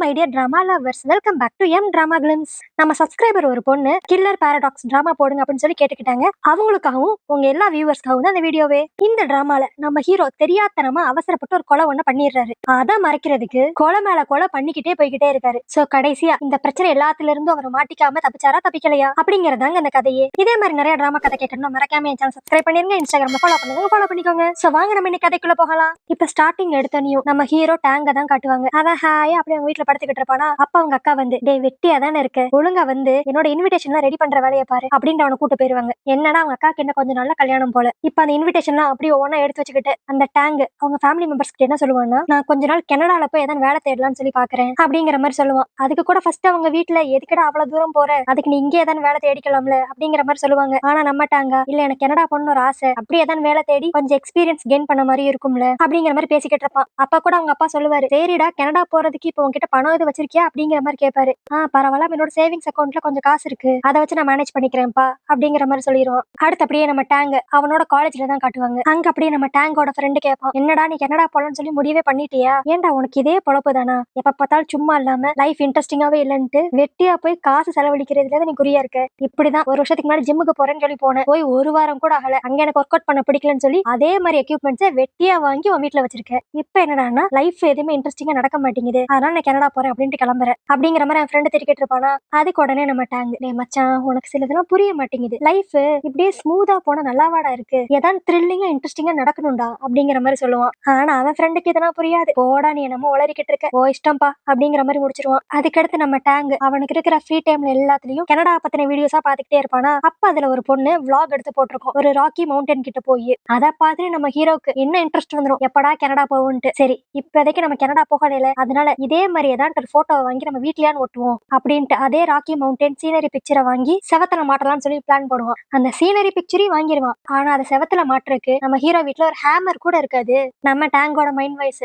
My dear drama lovers, welcome back to M drama glimpse. நம்ம subscriber ஒரு பொண்ணு killer paradox drama போடுங்க அப்படின்னு சொல்லி கேட்டுக்கிட்டாங்க. அவங்களுக்காகவும் உங்க எல்லா வியூவர்ஸ்க்காகவும் தான் இந்த வீடியோவே. இந்த டிராமால நம்ம ஹீரோ தெரியாதனமா அவசரப்பட்டு ஒரு கொலை ஒண்ணு பண்ணிடுறாரு. அதை மறைக்கிறதுக்கு கொலை மேல கொலை பண்ணிக்கிட்டே போய்கிட்டே இருக்காரு. சோ கடைசியா இந்த பிரச்சனை எல்லாத்துல இருந்தும் அவர் மாட்டிக்காம தப்பிச்சாரா தப்பிக்கலையா அப்படிங்கறதாங்க இந்த கதையே. இதே மாதிரி நிறைய டிராமா கதை கேட்கணும் மறக்காம என் சேனல் சப்ஸ்கிரைப் பண்ணிருங்க, இன்ஸ்டாகிராம்ல ஃபாலோ பண்ணிக்கோங்க. சோ வாங்க நம்ம இன்னைக்கு கதைக்குள்ள போகலாம். இப்ப ஸ்டார்டிங் எடுத்தனையும் நம்ம ஹீரோ டேங்க தான் காட்டுவாங்க. அவன் ஹாயா அப்படியே அவங்க வீட்டுல படுத்துக்கிட்டு இருப்பானா. அப்ப அவங்க அக்கா வந்து டே வெட்டியா தானே இருக்கு, ஒழுங்கா வந்து என்னோட இன்விடேஷன்லாம் ரெடி பண்ற வேலையை பாரு அப்படின்னு அவனை கூட்டு போயிருவாங்க. என்னன்னா அவங்க அக்காக்கு என்ன கொஞ்சம் நல்ல கல்யாணம் போல. இப்ப அந்த இன்விடேஷன்லாம் அப்படியே ஒவ்வொன்னா எடுத்து வச்சுக்கிட்டு அந்த டேங்க் அவங்க ஃபேமிலி மெம்பர்ஸ் கிட்ட என்ன சொல்லுவான்னா, நான் கொஞ்ச நாள் கனடால போய் ஏதாவது வேலை தேடலாம்னு சொல்லி பாக்குறேன் அப்படிங்கிற மாதிரி சொல்லுவான். அதுக்கு கூட ஃபர்ஸ்ட் அவங்க வீட்டுல எதுக்கடா அவ்வளவு தூரம் போற, அதுக்கு நீ இங்கே ஏதாவது வேலை தேடிக்கலாம்ல அப்படிங்கிற மாதிரி சொல்லுவாங்க. ஆனா நம்ம டாங்க இல்ல எனக்கு கனடா போகணும்னு ஒரு ஆசை, அப்படி ஏதாவது வேலை தேடி கொஞ்சம் எக்ஸ்பீரியன்ஸ் கெயின் பண்ண மாதிரி இருக்கும்ல அப்படிங்கிற மாதிரி பேசிக்கிட்டு இருப்பான். அப்ப கூட அவங்க அப்பா சொல்லுவாரு, சரிடா கனடா போறதுக்கு இப்போ உங்ககிட்ட பணம் எது வச்சிருக்கியா அப்படிங்கிற மாதிரி கேட்பாரு. பரவாயில்ல, என்னோட சேவிங்ஸ் அக்கௌண்ட்ல கொஞ்சம் காசு இருக்கு, அதை வச்சு நான் மேனேஜ் பண்ணிக்கிறேன்ப்பா அப்படிங்கிற மாதிரி சொல்லிடுவோம். அடுத்து அப்படியே நம்ம டேங்க் அவனோட காலேஜ்ல தான் காட்டுவாங்க. அங்க அப்படியே நம்ம டேங்கோட ஃப்ரெண்டு கேட்பான், என்னடா நீ கனடா போலான்னு சொல்லி முடிவே பண்ணிட்டியா, ஏன்டா உனக்கு இதே பொழப்பு தானா, எப்ப பார்த்தாலும் சும்மா இல்லாம லைஃப் இன்ட்ரெஸ்டிங்காவே இல்லன்ட்டு வெட்டியா போய் காசு செலவழிக்கிறதுல நீ குறியா இருக்க. இப்படிதான் ஒரு வருஷத்துக்கு முன்னாடி ஜிம்முக்கு போறேன்னு சொல்லி போனேன், போய் ஒரு வாரம் கூட ஆகல, அங்க எனக்கு ஒர்க் அவுட் பண்ண பிடிக்கலன்னு சொல்லி அதே மாதிரி எக்யூப்மெண்ட்ஸை வெட்டியா வாங்கி உன் வீட்டுல வச்சிருக்க. இப்ப என்னடான்னா லைஃப் எதுவுமே இன்ட்ரெஸ்டிங்கா நடக்க மாட்டேங்குது, அதனால நான் கனடா போறேன் அப்படின்ட்டு கிளம்புறேன் அப்படிங்கிற மாதிரி என் ஃப்ரெண்டு திரிக்கிட்டு இருப்பானா. அதுக்கு உடனே நம்ம டேங்க், டே மச்சான் உனக்கு சிலதெல்லாம் புரிய மாட்டேங்குது, லைஃப் இப்படியே ஸ்மூதா போனா நல்லாவாடா இருக்கு, ஏதாவது த்ரில்லிங்கா இன்ட்ரெஸ்டிங்கா நடக்கணும்டா அப்படிங்கிற மாதிரி சொல்லுவான். ஆனா அவன் ஃப்ரெண்டுக்கு இதெல்லாம் புரியாது. போடா நீ என்னமோ உளறிக்கிட்டு இருக்க, ஓ இஷ்டம்பா அப்படிங்கிற மாதிரி முடிச்சிருவான். அதுக்கடுத்து நம்ம டேங்க் அவனுக்கு இருக்கிற ஃப்ரீ டைம்ல எல்லாத்துலயும் கனடா பத்தின வீடியோஸா பாத்துக்கிட்டே இருப்பானா. அப்ப அதுல ஒரு பொண்ணு vlog எடுத்து போட்டிருக்கோம், ஒரு ராக்கி மவுண்டன் கிட்ட போய். அதை பார்த்துட்டு நம்ம ஹீரோக்கு என்ன இன்ட்ரெஸ்ட் வந்துடும், எப்படா கனடா போவோன்ட்டு. சரி இப்போதைக்கு நம்ம கனடா போகல, அதனால இதே மாதிரி ஏதாவது ஒரு போட்டோ வாங்கி நம்ம வீட்லயான்னு ஒட்டுவோம் அப்படின்ட்டு அதே ராக்கி மவுண்டன் சீனரி பிக்சரை வாங்கி செவத்துல மாட்டலாம்னு சொல்லி பிளான் போடுவான். அந்த சீனரி பிக்சரையும் வாங்கிடுவான். ஆனா அதை செவத்துல மாட்டுறதுக்கு நம்ம ஹீரோ வீட்டுல ஒரு ஹேமர் கூட இருக்காது. நம்ம டேங்கோட மைண்ட் வாய்ஸ்,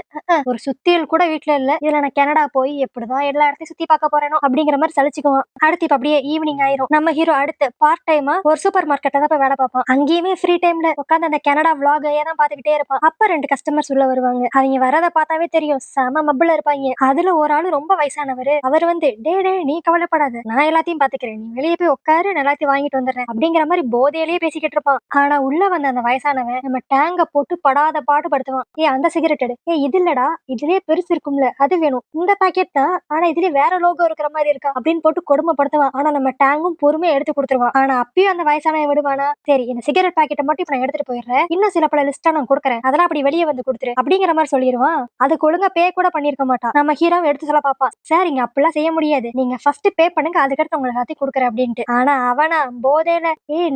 ஒரு சுத்தியல் கூட வீட்டுல இல்ல, இதுல நான் கனடா போய் எப்படிதான் எல்லா இடத்தையும் சுத்தி பார்க்க போறேனோ அப்படிங்கிற மாதிரி சலிச்சுக்குவான். அடுத்து இப்ப அப்படியே ஈவினிங் ஆயிரும். நம்ம ஹீரோ அடுத்து பார்ட் டைமா ஒரு சூப்பர் மார்க்கெட்ல தான் போய் வேலை பார்ப்பான். அங்கேயுமே ஃப்ரீ டைம்ல உட்காந்து அந்த கனடா vlog-ஐயே தான் பாத்துக்கிட்டே இருப்பான். அப்ப 2 கஸ்டமர்ஸ் உள்ள வருவாங்க. அவங்க வரத பார்த்தாவே தெரியும் செம மப்புல இருப்பாங்க. அதுல ஒரு ஆளு ரொம்ப வயசானவர். அவர் வந்து டே டே நீ கவலைப்படாத, நான் எல்லாத்தையும் பாத்துக்கிறேன், நீ வெளியே போய் உட்காரு, நான் எல்லாத்தையும் வாங்கிட்டு வந்துடுறேன் அப்படிங்கிற மாதிரி போதையிலேயே பேசிக்கிட்டு இருப்பான். ஆனா உள்ள வந்த அந்த வயசானவன் நம்ம டேங்க போட்டு படாத பாடு படுத்துவான். அந்த சிகரெட் எடு, இது இல்லடா இதுலயே பெருசு இருக்கும்ல அது வேணும், இந்த பாக்கெட் தான் ஆனா இதுலயே வேற லோகோ இருக்கிற மாதிரி இருக்கா அப்படின்னு போட்டு கொடுமைப்படுத்துவான். ஆனா நம்ம டேங்கும் பொறுமையா எடுத்து கொடுத்துருவான். ஆனா அப்பயும் அந்த வயசானவன் விடுவானா, சரி இந்த சிகரெட் பாக்கெட்டை மட்டும் இப்ப நான் எடுத்துட்டு போயிடுறேன், இன்னும் சில பல லிஸ்டா நான் கொடுக்குறேன், அதெல்லாம் அப்படி வெளியே வந்து கொடுத்துரு அப்படிங்கிற மாதிரி சொல்லிடுவான். அதுக்கு ஒழுங்கா பே கூட பண்ணிருக்க மாட்டான். நம்ம ஹீரோவை எடுத்து சொல்ல பாப்பான், சார் இங்க அப்படிலாம் செய்ய முடியாது, நீங்க ஃபர்ஸ்ட் பே பண்ணுங்க, அதுக்கடுத்து உங்களுக்கு எல்லாத்தையும் கொடுக்குறேன் அப்படின்ட்டு. ஆனா அவனா போதையில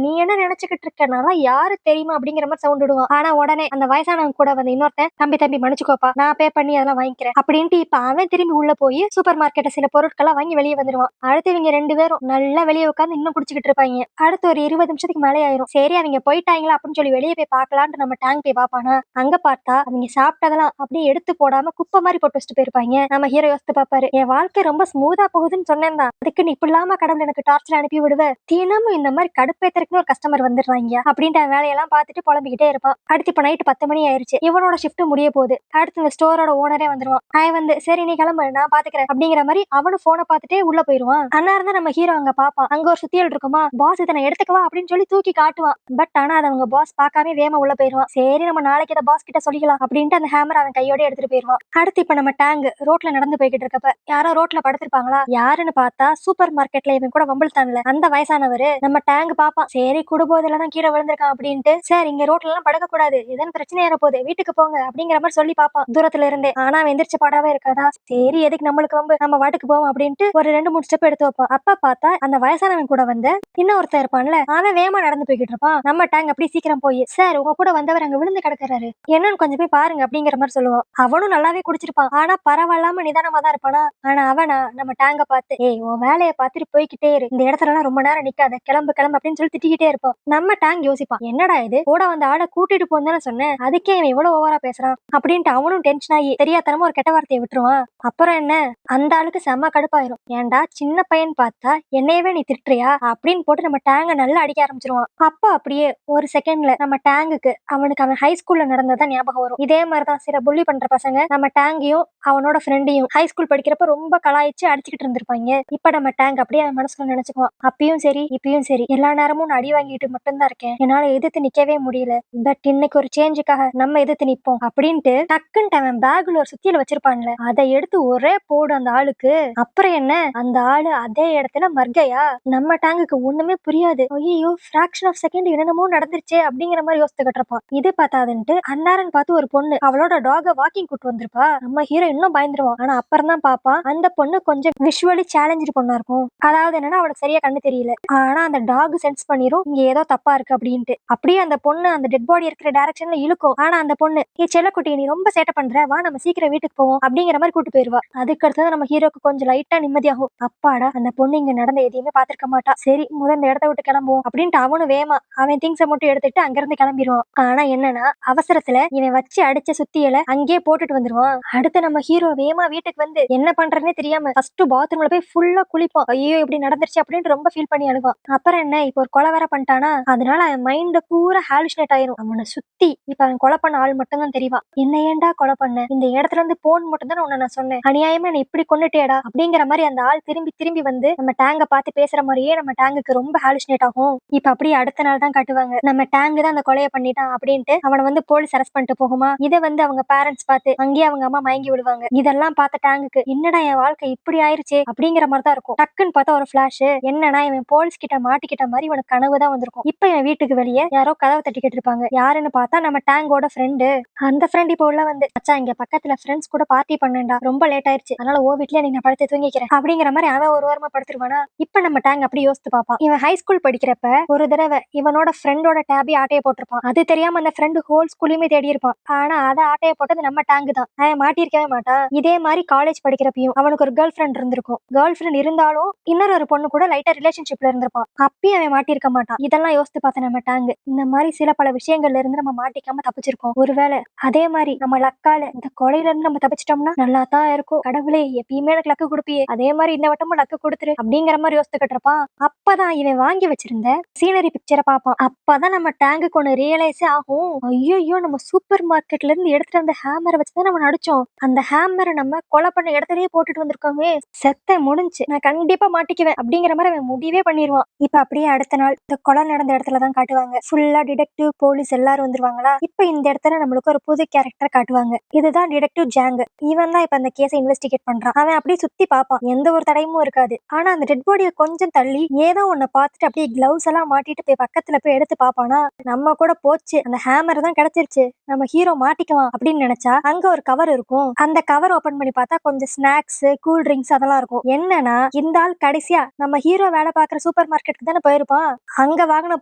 நீ என்ன நினைச்சுக்கிட்டு இருக்க, நான் யாரு தெரியுமா அப்படிங்கிற மாதிரி சவுண்ட் விடுவான். ஆனா உடனே அந்த வயசானவன் கூட வந்து இன்னொருத்தன், தம்பி தம்பி மன்னிச்சுக்கோப்பா நான் பே பண்ணி அதெல்லாம் வாங்கிக்கிறேன் அப்படின்ட்டு இப்ப அவன் திரும்பி உள்ள போய் சூப்பர் மார்க்கெட்ல சில பொருட்கள்லாம் வாங்கி வெளியே வந்துருவான். அடுத்து இவங்க 2 பேரும் நல்லா வெளியே உட்காந்து இன்னும் குடிச்சுக்கிட்டு இருப்பாங்க. அடுத்து ஒரு 20 நிமிஷத்துக்கு மேலே ஆயிரும். சரி அவங்க போயிட்டாங்களா அப்படின்னு சொல்லி வெளியே போய் பார்க்கலான்ட்டு நம்ம டேங்க் போய் பாப்பானா. அங்க பார்த்தா அவங்க சாப்பிட்டதெல்லாம் அப்படியே எடுத்து போடாம குப்பை மாதிரி போட்டு வச்சுட்டு போயிருப்பாங்க. நம்ம ஹீரோ யோசித்து பாப்பாரு, என் வாழ்க்கை ரொம்ப ஸ்மூதா போகுதுன்னு சொன்னேன் தான், அதுக்கு நீ இப்ப இல்லாம கடவுள் எனக்கு டார்ச்சர் அனுப்பி விடுவ, தினமும் இந்த மாதிரி கடுப்பேத்தருக்கு ஒரு கஸ்டமர் வந்துடுறாங்க அப்படின்ட்டு வேலையெல்லாம் பார்த்துட்டு புலம்பிக்கிட்டே இருப்பான். அடுத்து இப்ப நைட்டு 10 மணி ஆயிருச்சு, இவனோட ஷிஃப்ட் முடிய போகுது. அடுத்து இந்த ஸ்டோரோட ஓனரே வந்துருவான். அவன் வந்து சரி நீ கிளம்பு நான் பாத்துக்கிறேன் அப்படிங்கிற மாதிரி அவனு போனை பார்த்துட்டே உள்ள போயிருவான். அன்னார்ந்து நம்ம ஹீரோ அங்க பாப்பான். அங்க ஒரு சுத்தியல் இருக்குமா, பாஸ் இதை நான் எடுத்துக்கவா அப்படின்னு சொல்லி தூக்கி காட்டுவான். பட் ஆனா அதை அவங்க பாஸ் பார்க்காம வேகமா உள்ள போயிருவான். சரி நம்ம நாளைக்கு இதை பாஸ் கிட்ட சொல்லிக்கலாம் அப்படின்ட்டு அந்த ஹேமர் அவன் கையோட எடுத்துட்டு போயிருவான். அடுத்து இப்ப நம்ம டேங்க் ரோட்ல நடந்து போய்கிட்டு இருக்கப்ப யாரோ ரோட்ல படுத்திருப்பாங்களா, யாருன்னு பார்த்தா சூப்பர் மார்க்கெட்ல இவன் கூட வம்பிழ்த்தான்ல அந்த வயசானவரு. நம்ம டேங்க் பாப்பான், சரி குடுபோதெல்லாம் கீழே விழுந்திருக்கான் அப்படின்ட்டு, சார் இங்க ரோட்ல எல்லாம் படுக்க கூடாது, இதன் பிரச்சனை ஏற போகுது, வீட்டுக்கு போங்க அப்படிங்கிற மாதிரி சொல்லி பாப்பான் தூரத்துல இருந்தே. ஆனா எந்திரிச்ச பாடாவே இருக்காதா. சரி எதுக்கு நம்மளுக்கு வம்பு, நம்ம வாட்டுக்கு போவோம் அப்படின்ட்டு ஒரு 2-3 ஸ்டெப் எடுத்து வைப்பான். அப்ப பார்த்தா அந்த வயசானவன் கூட வந்து இன்னொருத்தர் இருப்பான்ல, அவன் வேகமா நடந்து போய்கிட்டு இருப்பான். நம்ம டேங்க் அப்படி சீக்கிரம் போய், சார் உங்க கூட வந்தவர் அங்க விழுந்து கிடக்குறாரு, என்னன்னு கொஞ்சம் போய் பாருங்க அப்படிங்கிற மாதிரி சொல்லுவான். அவனும் நல்லாவே குடிச்சிருப்பான். ஆனா பரவாயில்லாம நிதானமா தான் இருப்பானா. ஆனா அவனா நம்ம டேங்க பார்த்து, உன் வேலையை பார்த்துட்டு போய்கிட்டே இரு, இந்த இடத்துல எல்லாம் ரொம்ப நேரம் நிக்காத, கிளம்பு கிளம்பு அப்படின்னு சொல்லி திட்டிக்கிட்டே இருப்பான். நம்ம டேங்க் யோசிப்பான், என்னடா இது கூட வந்து ஆளை கூட்டிட்டு போன்னு சொன்னேன், அதுக்கே இவன் இவ்வளவு ஓவரா பேசுறான் அப்படின்ட்டு அவனும் டென்ஷன் ஆகி தெரியாதனமா ஒரு கெட்ட வார்த்தையை விட்டுருவான். அப்புறம் என்ன, அந்த ஆளுக்கு செம்ம கடுப்பாயிரும். ஏன்டா சின்ன பையன் பார்த்தா என்னையவே நீ திட்டுறியா அப்படின்னு போட்டு நம்ம டேங்க நல்லா அடிக்க ஆரம்பிச்சிருவான். அப்ப அப்படியே ஒரு செகண்ட்ல நம்ம டேங்குக்கு அவனுக்கு அவன் ஹை ஸ்கூல்ல நடந்ததான் ஞாபகம் வரும். இதே மாதிரிதான் சில புள்ளி பண்ற பசங்க நம்ம டேங்கையும் அவனோட ஃப்ரெண்டையும் ஹை ஸ்கூல் படிக்கிறப்ப ரொம்ப கலாய்ச்சி அடிச்சுக்கிட்டு இருந்திருப்பாங்க. இப்ப நம்ம டேங்க் அப்படியே அவன் மனசுக்குள்ள நினைச்சுக்குவான், அப்பயும் சரி இப்பயும் சரி எல்லா நேரமும் நான் அடி வாங்கிட்டு மட்டும்தான் இருக்கேன், என்னால எதிர்த்து நிக்கவே முடியல, பட் இன்னைக்கு ஒரு சேஞ்சுக்காக நம்ம எதிர்த்து நிப்போம் அப்படின்ட்டு டக்குன்ட்டு அவன் பேக்ல ஒரு சுத்தியில வச்சிருப்பான்ல அதை எடுத்து ஒரே போடு அந்த ஆளுக்கு. அப்புறம் என்ன, அந்த ஆளு அதே இடத்துல மர்கையா. நம்ம டேங்குக்கு ஒண்ணுமே புரியாது. ஐயோ ஃபிராக்ஷன் ஆஃப் செகண்ட் என்னென்னமோ நடந்துருச்சே அப்படிங்கிற மாதிரி யோசிச்சுக்கிட்டு இருப்பான். இது பார்த்தாதுன்ட்டு அன்னாரன் பார்த்து ஒரு பொண்ணு அவளோட டாக வாக்கிங் கூட்டு வந்திருப்பா. நம்ம ஹீரோ இன்னும் பயந்துருவான். ஆனா அப்புறம் தான் பாப்பான் அந்த பொண்ணு கொஞ்சம் விஷுவலி சேலஞ்சு பொண்ணா இருக்கும். அதாவது என்னன்னா அவளுக்கு சரியா கண்ணு தெரியல, ஆனா அந்த டாக் சென்ஸ் பண்ணிரும் இங்க ஏதோ தப்பா இருக்கு அப்படின்ட்டு. அப்படியே அந்த பொண்ணு அந்த டெட் பாடி இருக்கிற டைரக்ஷன்ல இழுக்கும். ஆனா அந்த பொண்ணு ஏ செல்லக்குட்டி நீ ரொம்ப சேட்டை பண்ற, வா நம்ம சீக்கிரம் வீட்டுக்கு போவோம் அப்படிங்கிற மாதிரி கூட்டு போயிருவா. அதுக்கு அடுத்தது நம்ம ஹீரோக்கு கொஞ்சம் லைட்டா நிம்மதியாகும். அப்பாடா அந்த பொண்ணு இங்க நடந்த எதையுமே பாத்திருக்க மாட்டா, சரி முதல் இந்த இடத்த விட்டு கிளம்புவோம் அப்படின்ட்டு அவனு வேமா அவன் திங்ஸை மட்டும் எடுத்துட்டு அங்கிருந்து கிளம்பிடுவான். ஆனா என்னன்னா அவசரத்துல இவன் வச்சு அடிச்ச சுத்தியல அங்கேயே போட்டுட்டு வந்துருவான். அடுத்து நம்ம ஹீரோ வேமா வீட்டுக்கு வந்து என்ன பண்றதுனே தெரியாம ஃபர்ஸ்ட் பாத்ரூம்ல போய் ஃபுல்லா குளிப்பான். ஐயோ இப்படி நடந்துருச்சு அப்படின்னு ரொம்ப ஃபீல் பண்ணி அழுவான். அப்புறம் என்ன, இப்போ ஒரு கொலை வேற பண்ணிட்டானா, அதனால அவன் மைண்ட் பூரா ஹாலுசினேட் ஆயிரும். அவனை சுத்தி இப்ப அவன் கொலை பண்ண ஆள் மட்டும் தான் தெரியும். என்ன ஏன்டா கொலை பண்ண, இந்த இடத்துல இருந்து போன் மட்டும் தான் உன்னை நான் சொன்னேன், அநியாயமா நீ இப்படி கொண்டுட்டேடா அப்படிங்கிற மாதிரி அந்த ஆள் திரும்பி திரும்பி வந்து நம்ம டேங்க பார்த்து பேசுற மாதிரியே நம்ம டேங்குக்கு ரொம்ப ஹாலுசினேட் ஆகும். இப்ப அப்படியே அடுத்த நாள் தான் காட்டுவாங்க, நம்ம டேங்கு தான் அந்த கொலையை பண்ணிட்டான் அப்படின்ட்டு அவனை வந்து போலீஸ் அரெஸ்ட் பண்ணிட்டு போகுமா. இதை வந்து அவங்க பேரண்ட்ஸ் பார்த்து அங்கேயே அவங்க அம்மா மயங்கி விடுவாங்க. இதெல்லாம் பார்த்த டேங்குக்கு என்னடா என் வாழ்க்கை இப்படி ஆயிருச்சே அப்படிங்கிற மாதிரி தான் இருக்கும். டக்குன்னு பார்த்தா ஒரு பிளாஷ், என்னன்னா இவன் போலீஸ் கிட்ட மாட்டிக்கிட்ட மாதிரி இவனுக்கு கனவு தான் வந்திருக்கும். இப்ப என் வீட்டுக்கு வெளியே யாரோ கதவை தட்டிக்கிட்டு இருப்பாங்க. யாருன்னு பார்த்தா நம்ம டேங்கோட ஃப்ரெண்டு. அந்த ஃப்ரெண்ட் இப்போ உள்ள வந்து, அச்சா இங்க பக்கத்துல ஃப்ரெண்ட்ஸ் கூட பார்ட்டி பண்ணேன்டா, ரொம்ப லேட் ஆயிருச்சு, அதனால ஓ வீட்லயே நீங்க படுத்து தூங்கிக்கிறேன் அப்படிங்கிற மாதிரி அவன் ஒரு வாரமா படுத்துருவானா. இப்ப நம்ம டேங்க் அப்படி யோசித்து பார்ப்பான். இவன் ஹை ஸ்கூல் படிக்கிறப்ப ஒரு தடவை இவனோட ஃப்ரெண்டோட டேபி ஆட்டையை போட்டிருப்பான். அது தெரியாம அந்த ஃப்ரெண்டு ஹோல் ஸ்கூலையுமே தேடி இருப்பான். ஆனா அதை ஆட்டையை போட்டது நம்ம டேங்க் தான். அவன் மாட்டிருக்கவே மாட்டான். இதே மாதிரி காலேஜ் படிக்கிறப்பையும் அவனுக்கு ஒரு கேர்ள் ஃப்ரெண்ட் இருந்திருக்கும். கேர்ள் ஃப்ரெண்ட் இருந்தாலும் இன்னொரு ஒரு பொண்ணு கூட லைட்டா ரிலேஷன்ஷிப்ல இருந்திருப்பான். அப்பயும் அவன் மாட்டிருக்க மாட்டான். இதெல்லாம் யோசித்து பார்த்த நம்ம டேங்க் இந்த மாதிரி சில பல விஷயங்கள்ல இருந்து நம்ம மாட்டிக்காம தப்பிச்சிருக்கோம். ஒருவேளை அதே மாதிரி நம்ம லக்கால இந்த கொலையில இருந்து நம்ம தப்பிச்சிட்டோம்னா நல்லா தான் இருக்கும். கடவுளே எப்பயுமே எனக்கு லக்கு கொடுப்பியே, அதே மாதிரி இந்த வட்டமும் லக்கு கொடுத்துரு அப்படிங்கிற மாதிரி யோசிச்சுக்கிட்டு இருப்பான். அப்பதான் இவன் வாங்கி வச்சிருந்த சீனரி பிக்சரை பார்ப்பான். அப்பதான் நம்ம டேங்குக்கு ஒண்ணு ரியலைஸே ஆகும். ஐயோ நம்ம சூப்பர் மார்க்கெட்ல இருந்து எடுத்துட்டு வந்த ஹேமரை வச்சுதான் நம்ம நடிச்சோம், அந்த ஹேமரை நம்ம கொலை பண்ண இடத்துலயே போட்டுட்டு வந்திருக்கோமே, செத்த முடிஞ்சு நான் கண்டிப்பா மாட்டிக்குவேன் அப்படிங்கிற மாதிரி அவன் முடிவே பண்ணிடுவான். இப்ப அப்படியே அடுத்த நாள் இந்த கொலை நடந்த இடத்துலதான் காட்டுவாங்க. ஃபுல்லா டிடெக்டிவ் போலீஸ் எல்லாரும் வந்துருவாங்களா. இப்ப இந்த இடத்துல நம்மளுக்கு ஒரு புது கேரக்டர் காட்டுவாங்க. இதுதான் டிடெக்டிவ் ஜாங். இவன் தான் இப்ப அந்த கேஸை இன்வெஸ்டிகேட் பண்றான். அவன் அப்படியே சுத்தி பார்ப்பான், எந்த ஒரு தடையும் இருக்காது. ஆனா அந்த டெட் பாடியை கொஞ்சம் தள்ளி ஏதோ ஒன்ன பார்த்துட்டு அப்படியே கிளவுஸ் எல்லாம் மாட்டிட்டு போய் பக்கத்துல போய் எடுத்து பார்ப்பானா, நம்ம கூட போச்சு அந்த ஹேமர் தான் கிடைச்சிருச்சு, நம்ம ஹீரோ மாட்டிக்குவான் அப்படின்னு நினைச்சா அங்க ஒரு கவர் இருக்கும். அந்த கவர் ஓபன் பண்ணி பார்த்தா கொஞ்சம் ஸ்நாக்ஸ் கூல் ட்ரிங்க்ஸ் அதெல்லாம் இருக்கும். என்னன்னா இந்த ஆள் கடைசியா நம்ம ஹீரோ வேலை பார்க்குற சூப்பர் மார்க்கெட்டுக்கு தானே போயிருப்பான். அங்க வாங்கின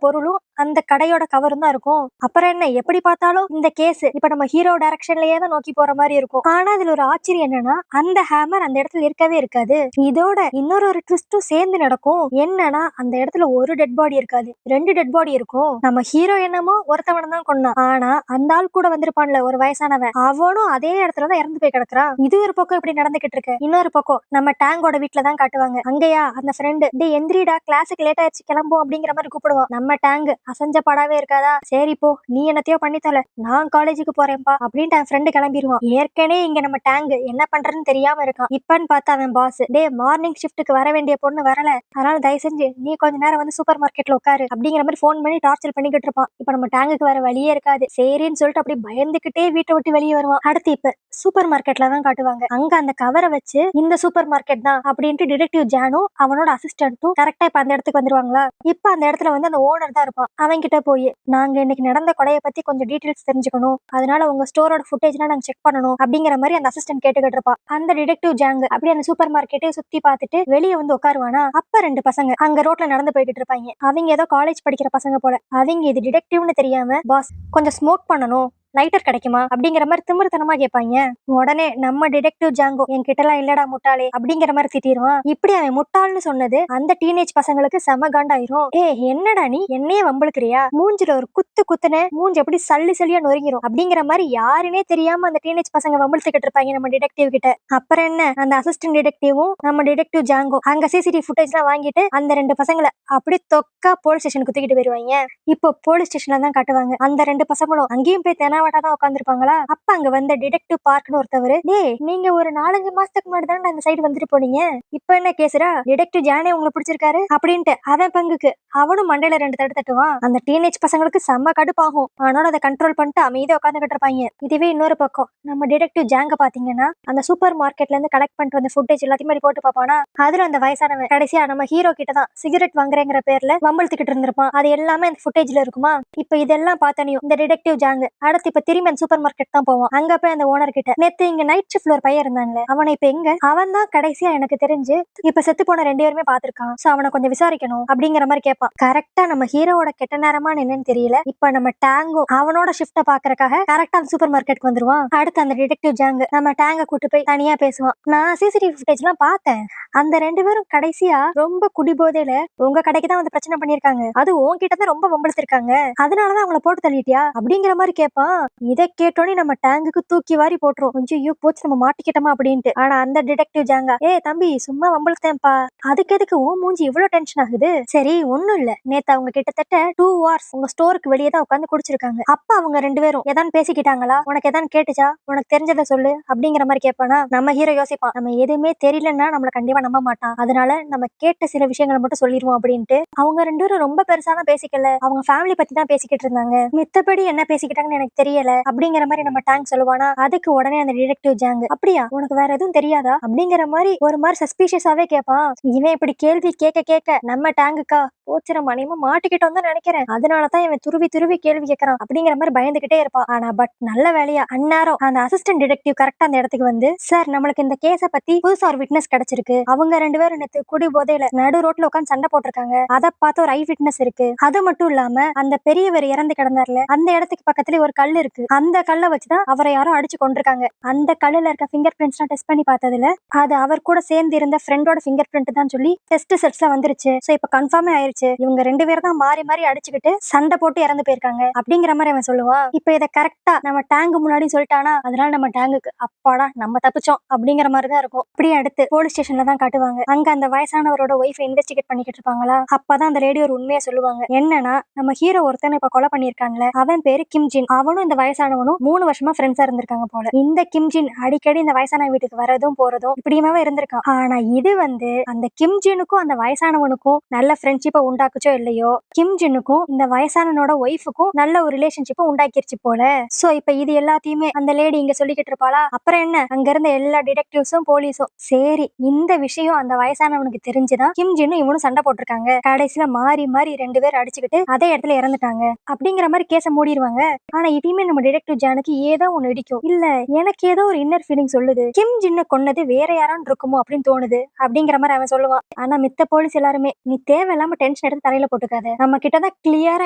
பொருளும் அந்த கடையோட கவரும் தான் இருக்கும். அப்புறம் என்ன, எப்படி பார்த்தாலும் இந்த கேஸ் இப்ப நம்ம ஹீரோ டைரக்ஷன்லயே தான் நோக்கி போற மாதிரி இருக்கும். ஆனா இதுல ஒரு ஆச்சரியம் என்னன்னா அந்த ஹேமர் அந்த இடத்துல இருக்கவே இருக்காது. இதோட இன்னொரு ஒரு ட்விஸ்டும் சேர்ந்து நடக்கும். என்னன்னா அந்த இடத்துல ஒரு டெட் பாடி இருக்காது, 2 டெட் பாடி இருக்கும். நம்ம ஹீரோ என்னமோ ஒருத்தவனை தான் கொன்னான், ஆனா அந்த ஆள் கூட வந்திருப்பான்ல ஒரு வயசானவன், அவனும் அதே இடத்துல தான் இறந்து போய் கிடக்குறான். இது ஒரு பக்கம் இப்படி நடந்துகிட்டு இருக்கு. இன்னொரு பக்கம் நம்ம டேங்கோட வீட்டுல தான் காட்டுவாங்க. அங்கேயா அந்த ஃப்ரெண்டு டே எந்திரிடா கிளாஸுக்கு லேட் ஆயிடுச்சு கிளம்பும் அப்படிங்கிற மாதிரி கூப்பிடுவான். நம்ம டேங்க் அசஞ்ச படாவே இருக்காதா, சரி போ நீ என்னத்தையோ பண்ணித்தல நான் காலேஜுக்கு போறேன்ப்பா அப்படின்ட்டு அவன் ஃப்ரெண்டு கிளம்பிடுவான். ஏற்கனவே இங்க நம்ம டேங்க் என்ன பண்றதுன்னு தெரியாம இருக்கான். இப்பன்னு பார்த்தா அவன் பாஸ், டே மார்னிங் ஷிஃப்ட்டுக்கு வர வேண்டிய பொண்ணு வரல, அதனால தயவு செஞ்சு நீ கொஞ்ச நேரம் வந்து சூப்பர் மார்க்கெட்ல உட்காரு அப்படிங்கிற மாதிரி போன் பண்ணி டார்ச்சர் பண்ணிக்கிட்டு இருப்பான். இப்ப நம்ம டேங்குக்கு வர வழியே இருக்காது. சரின்னு சொல்லிட்டு அப்படி பயந்துகிட்டே வீட்டை விட்டு வெளியே வருவான். அடுத்து இப்ப சூப்பர் மார்க்கெட்ல தான் காட்டுவாங்க. அங்க அந்த கவரை வச்சு இந்த சூப்பர் மார்க்கெட் தான் அப்படின்ட்டு டிடெக்டிவ் ஜானும் அவனோட அசிஸ்டன்ட்டும் கரெக்டா இப்ப அந்த இடத்துக்கு வந்துருவாங்களா. இப்ப அந்த இடத்துல வந்து அந்த ஓனர் தான் இருப்பான். அவன் கிட்ட போய் நாங்க இன்னைக்கு நடந்த கொலையை பத்தி கொஞ்சம் டீடைல்ஸ் தெரிஞ்சுக்கணும், அதனால உங்க ஸ்டோரோட ஃபுட்டேஜ்லாம் நாங்க செக் பண்ணணும் அப்படிங்கிற மாதிரி அந்த அசிஸ்டன்ட் கேட்டுக்கிட்டு இருப்பா. அந்த டிடெக்டிவ் ஜாங் அப்படியே அந்த சூப்பர் மார்க்கெட்டை சுத்தி பார்த்துட்டு வெளியே வந்து உட்காருவானா. அப்ப 2 பசங்க அங்க ரோட்ல நடந்து போய்கிட்டு இருப்பாங்க. அவங்க ஏதோ காலேஜ் படிக்கிற பசங்க போல. அவங்க இது டிடெக்டிவ்னு தெரியாம பாஸ் கொஞ்சம் ஸ்மோக் பண்ணணும், லைட்டர் கிடைக்குமா அப்படிங்கிற மாதிரி திமிருத்தனமா கேட்பாங்க. உடனே நம்ம டிடெக்டிவ் ஜாங்கோ என்கிட்ட எல்லாம் இல்லடா முட்டாளே அப்படிங்கிற மாதிரி திட்டிடுவான். இப்படி அவன் முட்டாள்னு சொன்னது அந்த டீனேஜ் பசங்களுக்கு செம காண்டாயிரும். ஏ என்னடா நீ என்னையே வம்பளுக்குறியா, மூஞ்சில ஒரு குத்து குத்துன மூஞ்சி எப்படி சல்லி சல்லியா நொறுங்கிரும் அப்படிங்கிற மாதிரி யாருன்னே தெரியாம அந்த டீனேஜ் பசங்க வம்பளுத்துக்கிட்டு இருப்பாங்க நம்ம டிடெக்டிவ் கிட்ட. அப்புறம் என்ன, அந்த அசிஸ்டன்ட் டிடெக்டிவும் நம்ம டிடெக்டிவ் ஜாங்கோ அங்க சிசிடிவி ஃபுட்டேஜ் எல்லாம் வாங்கிட்டு அந்த 2 பசங்களை அப்படி தொக்கா போலீஸ் ஸ்டேஷனுக்கு தூக்கிட்டு போயிருவாங்க. இப்போ போலீஸ் ஸ்டேஷன்ல தான் காட்டுவாங்க. அந்த 2 பசங்களும் அங்கேயும் போய் தெனாவ தெனாவட்டா தான் உட்காந்துருப்பாங்களா. அப்ப அங்க வந்த டிடெக்டிவ் பார்க்னு ஒருத்தவரு, டேய் நீங்க ஒரு 4-5 மாசத்துக்கு முன்னாடி தானே இந்த சைடு வந்துட்டு போனீங்க, இப்ப என்ன கேசுரா, டிடெக்டிவ் ஜானே உங்களை பிடிச்சிருக்காரு அப்படின்ட்டு அவன் பங்குக்கு அவனும் மண்டையில 2 தட்டு தட்டுவான். அந்த டீனேஜ் பசங்களுக்கு செம்ம கடுப்பாகும். ஆனாலும் அதை கண்ட்ரோல் பண்ணிட்டு அமைதியா உட்காந்துக்கிட்டு இருப்பாங்க. இதுவே இன்னொரு பக்கம் நம்ம டிடெக்டிவ் ஜாங்க பாத்தீங்கன்னா, அந்த சூப்பர் மார்க்கெட்ல இருந்து கலெக்ட் பண்ணிட்டு வந்த ஃபுட்டேஜ் எல்லாத்தையுமே போட்டு பாப்பானா, அதுல அந்த வயசானவன் கடைசியா நம்ம ஹீரோ கிட்ட தான் சிகரெட் வாங்குறேங்கிற பேர்ல வம்பழுத்துக்கிட்டு இருந்திருப்பான். அது எல்லாமே அந்த ஃபுட்டேஜ்ல இருக்குமா. இப்ப இதெல்லாம் பார்த்தனையும் இந்த டிடெக்டிவ் ஜாங் அடுத்து இப்ப திரும்பி அந்த சூப்பர் மார்க்கெட் தான் போவான். அங்க போய் அந்த ஓனர் கிட்ட, நேத்து இங்க நைட் ஷிஃப்ட்ல ஒரு பையன் இருந்தான்ல, அவனை இப்ப எங்க, அவன் தான் கடைசியா எனக்கு தெரிஞ்சு இப்ப செத்து போன 2 பேருமே பாத்துருக்கான், சோ அவனை கொஞ்சம் விசாரிக்கணும் அப்படிங்கிற மாதிரி கேட்பான். கரெக்டா நம்ம ஹீரோவோட கெட்ட நேரமா என்னன்னு தெரியல, இப்ப நம்ம டேங்கும் அவனோட ஷிஃப்ட பாக்குறதுக்காக கரெக்டா அந்த சூப்பர் மார்க்கெட்க்கு வந்துருவான். அடுத்து அந்த டிடெக்டிவ் ஜாங் நம்ம டேங்க கூட்டு போய் தனியா பேசுவான். நான் சிசிடிவி ஃபுட்டேஜ் எல்லாம் பார்த்தேன், அந்த 2 பேரும் கடைசியா ரொம்ப குடிபோதையில உங்க கடைக்கு தான் வந்து பிரச்சனை பண்ணிருக்காங்க, அது உன்கிட்ட தான் ரொம்ப வம்பிழுத்திருக்காங்க, அதனாலதான் அவங்கள போட்டு தள்ளிட்டியா அப்படிங்கிற மாதிரி கேட்பான். இதை கேட்டோன்னே நம்ம டேங்குக்கு தூக்கி வாரி போட்டுரும். ஐயோ போச்சு நம்ம மாட்டிக்கிட்டோமா அப்படின்ட்டு. ஆனா அந்த டிடெக்டிவ் ஜாங்கா, ஏ தம்பி சும்மா வம்பிழுத்தேன்ப்பா, அதுக்கு எதுக்கு உன் மூஞ்சி இவ்வளவு டென்ஷன் ஆகுது, சரி ஒண்ணும் இல்ல, நேத்து அவங்க கிட்டத்தட்ட 2 hours உங்க ஸ்டோருக்கு வெளியே தான் உட்காந்து குடிச்சிருக்காங்க, அப்ப அவங்க 2 பேரும் எதான் பேசிக்கிட்டாங்களா, உனக்கு எதான் கேட்டுச்சா, உனக்கு தெரிஞ்சதை சொல்லு அப்படிங்கிற மாதிரி கேட்பானா. நம்ம ஹீரோ யோசிப்பான், நம்ம எதுவுமே தெரியலன்னா நம்மள கண்டிப்பா நம்ப மாட்டான், அதனால நம்ம கேட்ட சில விஷயங்களை மட்டும் சொல்லிடுவோம் அப்படின்ட்டு. அவங்க 2 பேரும் ரொம்ப பெருசான பேசிக்கல, அவங்க ஃபேமிலி பத்தி தான் பேசிக்கிட்டு இருந்தாங்க, மித்தபடி என்ன பேசிக்கிட்டாங்கன்னு எனக்கு தெரியல அப்படிங்கிற மாதிரி நம்ம டேங்க் சொல்லுவானா. அதுக்கு உடனே அந்த டிடெக்டிவ் ஜாங், அப்படியா உனக்கு வேற எதுவும் தெரியாதா அப்படிங்கிற மாதிரி ஒரு மாதிரி சஸ்பீஷியஸாவே கேட்பான். இவன் இப்படி கேள்வி கேட்க கேட்க நம்ம டேங்குக்கா போச்சுற மணியமா மாட்டிக்கிட்டோம் தான் நினைக்கிறேன், அதனாலதான் இவன் துருவி துருவி கேள்வி கேட்கறான் அப்படிங்கிற மாதிரி பயந்துகிட்டே இருப்பான். ஆனா பட் நல்ல வேலையா அந்நேரம் அந்த அசிஸ்டன்ட் டிடெக்டிவ் கரெக்டா அந்த இடத்துக்கு வந்து, சார் நம்மளுக்கு இந்த கேஸ பத்தி புதுசா ஒரு விட்னஸ் கிடைச்சிருக்கு, அவங்க 2 பேரும் நேத்து குடி போதையில நடு ரோட்ல உட்காந்து சண்டை போட்டிருக்காங்க, அதை பார்த்து ஒரு ஐ விட்னஸ் இருக்கு, அது மட்டும் இல்லாம அந்த பெரியவர் இறந்து கிடந்தார்ல அந்த இடத்துக்கு பக்கத்துல ஒரு கல் இருக்கு, அந்த கல்லை வச்சுதான் அவரை யாரோ அடிச்சு கொண்டிருக்காங்க, அந்த கல்லுல இருக்க ஃபிங்கர் பிரிண்ட்ஸ் டெஸ்ட் பண்ணி பார்த்ததுல அது அவர் கூட சேர்ந்து இருந்த ஃப்ரெண்டோட ஃபிங்கர் பிரிண்ட் தான் சொல்லி டெஸ்ட் செட்ஸ்ல வந்துருச்சு, சோ இப்ப கன்ஃபார்மே ஆயிருச்சு, இவங்க 2 பேரும் தான் மாறி மாறி அடிச்சுக்கிட்டு சண்டை போட்டு இறந்து போயிருக்காங்க அப்படிங்கிற மாதிரி அவன் சொல்லுவான். இப்ப இதை கரெக்டா நம்ம டேங்க் முன்னாடி சொல்லிட்டானா, அதனால நம்ம டேங்குக்கு அப்பாடா நம்ம தப்பிச்சோம் அப்படிங்கிற மாதிரி தான் இருக்கும். அப்படியே அடுத்து போலீஸ் ஸ்டேஷன்ல தான் காட்டுவாங்க. அங்க அந்த வயசானவரோட ஒய்ஃப் இன்வெஸ்டிகேட் பண்ணிக்கிட்டு இருப்பாங்களா, அப்பதான் அந்த ரேடியோ ஒரு உண்மையை சொல்லுவாங்க. என்னன்னா நம்ம ஹீரோ ஒருத்தனை இப்ப கொலை பண்ணிருக்கான்ல, அவன் பேரு கிம்ஜின், அவனும் இந்த வயசானவனும் 3 வருஷமா ஃப்ரெண்ட்ஸா இருந்திருக்காங்க போல. இந்த கிம்ஜின் அடிக்கடி இந்த வயசான வீட்டுக்கு வரதும் போறதும் இப்படியுமே இருந்திருக்கான். ஆனா இது வந்து அந்த கிம்ஜினுக்கும் அந்த வயசானவனுக்கும் நல்ல ஃப்ரெண்ட்ஷிப்பை உண்டாக்குச்சோ இல்லையோ, கிம்ஜினுக்கும் இந்த வயசானவனோட ஒய்ஃபுக்கும் நல்ல ஒரு ரிலேஷன்ஷிப்பை உண்டாக்கிருச்சு போல. சோ இப்ப இது எல்லாத்தையுமே அந்த லேடி இங்க சொல்லிக்கிட்டு இருப்பாளா. அப்புறம் என்ன, அங்க இருந்த எல்லா டிடெக்டிவ்ஸும் போலீஸும் சரி இந்த விஷயம் அந்த வயசானவனுக்கு தெரிஞ்சுதான் கிம்ஜினும் இவனும் சண்டை போட்டிருக்காங்க, கடைசியில மாறி மாறி 2 பேர் அடிச்சுக்கிட்டு அதே இடத்துல இறந்துட்டாங்க அப்படிங்கிற மாதிரி கேஸ மூடிடுவாங்க. ஆனா இதையுமே நம்ம டிடெக்டிவ் ஜானுக்கு ஏதோ ஒண்ணு இடிக்கும். இல்ல எனக்கு ஏதோ ஒரு இன்னர் ஃபீலிங் சொல்லுது, கிம் ஜின்ன கொன்னது வேற யாரான்னு இருக்குமோ அப்படின்னு தோணுது அப்படிங்கிற மாதிரி அவன் சொல்லுவான். ஆனா மித்த போலீஸ் எல்லாருமே, நீ தேவையில்லாம டென்ஷன் எடுத்து தலையில போட்டுக்காத, நம்ம கிட்டதான் கிளியரா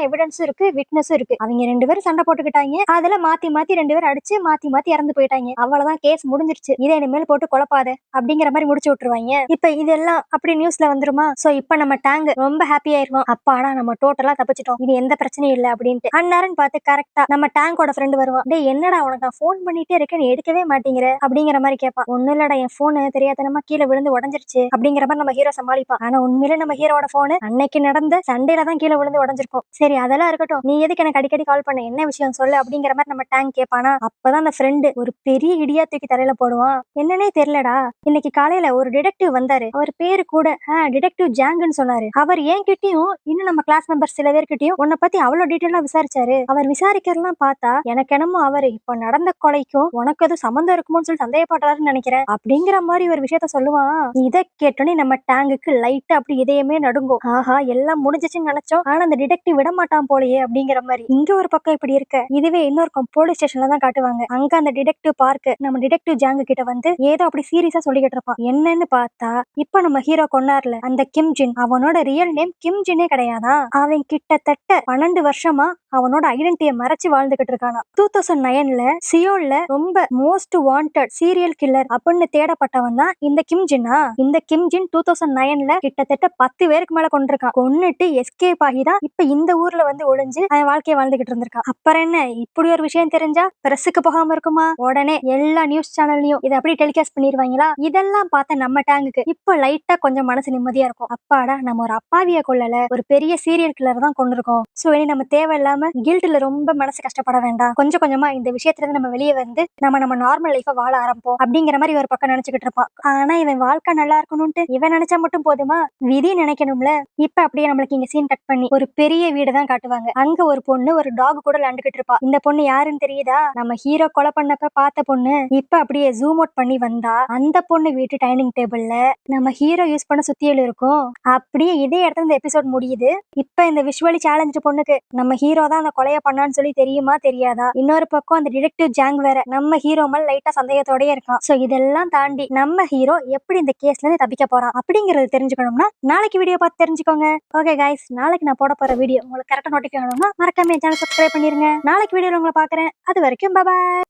எவிடன்ஸும் இருக்கு விட்னஸும் இருக்கு, அவங்க 2 பேரும் சண்டை போட்டுக்கிட்டாங்க, அதுல மாத்தி மாத்தி 2 பேரும் அடிச்சு மாத்தி மாத்தி இறந்து போயிட்டாங்க, அவ்வளவுதான் கேஸ் முடிஞ்சிருச்சு, இதை இனிமேல் போட்டு குழப்பாத அப்படிங்கிற மாதிரி முடிச்சு விட்டுருவாங்க. இப்ப இதெல்லாம் அப்படி நியூஸ்ல வந்துருமா. சோ இப்ப நம்ம டேங்க் ரொம்ப ஹாப்பி ஆயிருவோம், அப்பாடா நம்ம டோட்டலா தப்பிச்சிட்டோம், இது எந்த பிரச்சனையும் இல்ல அப்படின்ட்டு. அந்நேரம் பார்த்து கரெக்டா நம்ம டேங்கோட ஃப்ரெண்ட் வருவான். டேய் என்னடா உனக்கு நான் போன் பண்ணிட்டே இருக்கேன் நீ எடுக்கவே மாட்டேங்கிற அப்படிங்கிற மாதிரி கேட்பான். ஒன்னும் இல்லடா என் போனு தெரியாதனமா கீழே விழுந்து உடஞ்சிருச்சு அப்படிங்கிற மாதிரி நம்ம ஹீரோ சமாளிப்பான். ஆனா உண்மையில நம்ம ஹீரோட போனு அன்னைக்கு நடந்த சண்டையில தான் கீழே விழுந்து உடஞ்சிருக்கும். சரி அதெல்லாம் இருக்கட்டும், நீ எதுக்கு எனக்கு அடிக்கடி கால் பண்ண, என்ன விஷயம் சொல்லு அப்படிங்கிற மாதிரி நம்ம டேங்க் கேட்பானா. அப்பதான் அந்த ஃப்ரெண்டு ஒரு பெரிய இடியா தூக்கி தலையில போடுவான். என்னன்னே தெரியலடா, இன்னைக்கு காலையில ஒரு டிடெக்டிவ் வந்தாரு, அவர் பேரு கூட டிடெக்டிவ் ஜாங்குன்னு சொன்னாரு, அவர் ஏன் கிட்டயும் இன்னும் நம்ம கிளாஸ் மெம்பர்ஸ் சில பேர்கிட்டயும் உன்னை பத்தி அவ்வளவு டீட்டெயிலா விசாரிச்சாரு, அவர் விசாரிக்கிறதெல்லாம் பார்த்தா எனக்கு என்னமோ அவரு இப்ப நடந்த கொலைக்கும் உனக்கு எதுவும் சம்மந்தம் இருக்குமோன்னு சொல்லி சந்தேகப்படுறாருன்னு நினைக்கிறேன் அப்படிங்கிற மாதிரி ஒரு விஷயத்த சொல்லுவான். இதை கேட்டோன்னே நம்ம டேங்குக்கு லைட்டா அப்படி இதயமே நடுங்கும். ஆஹா எல்லாம் முடிஞ்சிச்சுன்னு நினைச்சோம், ஆனா அந்த டிடெக்டிவ் விட மாட்டான் போலயே அப்படிங்கிற மாதிரி. இங்க ஒரு பக்கம் இப்படி இருக்க, இதுவே இன்னொரு போலீஸ் ஸ்டேஷன்ல தான் காட்டுவாங்க. அங்க அந்த டிடெக்டிவ் பார்க்க நம்ம டிடெக்டிவ் ஜாங்கு கிட்ட வந்து ஏதோ அப்படி சீரியஸா சொல்லிக்கிட்டு இருப்பான். என்னன்னு பார்த்தா இப்ப நம்ம ஹீரோ கொண்டார்ல அந்த கிம்ஜின், அவனோட ரியல் நேம் கிம்ஜினே கிடையாதான், அவன் கிட்டத்தட்ட 12 வருஷமா அவனோட ஐடென்டிட்டியை மறைச்சு வாழ்ந்துகிட்டு இருக்கானா. 2009ல சியோல்ல ரொம்ப மோஸ்ட் வாண்டட் சீரியல் கில்லர் அப்படின்னு தேடப்பட்டவன் தான் இந்த கிம்ஜினா. இந்த கிம்ஜின் 2009ல கிட்டத்தட்ட 10 பேருக்கு மேல கொண்டிருக்கான், கொன்னுட்டு எஸ்கேப் ஆகிதான் இப்ப இந்த ஊர்ல வந்து ஒளிஞ்சு அவன் வாழ்க்கையை வாழ்ந்துகிட்டு இருந்திருக்கான். அப்புறம் என்ன, இப்படி ஒரு விஷயம் தெரிஞ்சா பிரஸுக்கு போகாம இருக்குமா, உடனே எல்லா நியூஸ் சேனல்லையும் இதை அப்படி டெலிகாஸ்ட் பண்ணிடுவாங்களா. இதெல்லாம் பார்த்த நம்ம டேங்குக்கு இப்ப லைட்டா கொஞ்சம் மனசு நிம்மதியா இருக்கும். அப்பாடா நம்ம ஒரு அப்பாவிய கொள்ளல, ஒரு பெரிய சீரியல் கில்லர் தான் கொண்டிருக்கோம், சோ இனி நம்ம தேவையில்லாம கில்ட்ல ரொம்ப மனசு கஷ்டப்பட பட வேண்டாம், கொஞ்சம் கொஞ்சமா இந்த விஷயத்துல இருந்து நம்ம வெளியே வந்து நம்ம நார்மல் லைஃப வாழ ஆரம்பிப்போம் அப்படிங்கிற மாதிரி ஒரு பக்கம் நினைச்சுக்கிட்டு இருப்பான். ஆனா இவன் வாழ்க்கை நல்லா இருக்கணும்ட்டு இவன் நினைச்சா மட்டும் போதுமா, விதி நினைக்கணும்ல. இப்ப அப்படியே நம்மளுக்கு இங்க சீன் கட் பண்ணி ஒரு பெரிய வீடு தான் காட்டுவாங்க. அங்க ஒரு பொண்ணு ஒரு டாக் கூட விளையாண்டுகிட்டு இருப்பா. இந்த பொண்ணு யாருன்னு தெரியுதா? நம்ம ஹீரோ கொலை பண்ணப்ப பார்த்த பொண்ணு. இப்ப அப்படியே ஜூம் அவுட் பண்ணி வந்தா அந்த பொண்ணு வீட்டு டைனிங் டேபிள்ல நம்ம ஹீரோ யூஸ் பண்ண சுத்தியல் இருக்கும். அப்படியே இதே இடத்துல இந்த எபிசோட் முடியுது. இப்ப இந்த விஷுவலி சேலஞ்சு பொண்ணுக்கு நம்ம ஹீரோ தான் அந்த கொலையை பண்ணான்னு சொல்லி தெரியுமா தெரியாதா? இன்னொரு பக்கம் அந்த டிடெக்டிவ் ஜாங் வேற நம்ம ஹீரோ மேல லைட்டா சந்தேகத்தோடயே இருக்கான். சோ இதெல்லாம் தாண்டி நம்ம ஹீரோ எப்படி இந்த கேஸ்ல இருந்து தப்பிக்க போறான் அப்படிங்கறது தெரிஞ்சுக்கணும்னா நாளைக்கு வீடியோ பார்த்து தெரிஞ்சுக்கோங்க. ஓகே கைஸ், நாளைக்கு நான் போட போற வீடியோ உங்களுக்கு கரெக்டா நோட்டிஃபிகேஷன் வேணும்னா மறக்காம சேனல் சப்ஸ்கிரைப் பண்ணிருங்க. நாளைக்கு வீடியோல உங்களை பாக்குறேன். அது வரைக்கும் பாய்.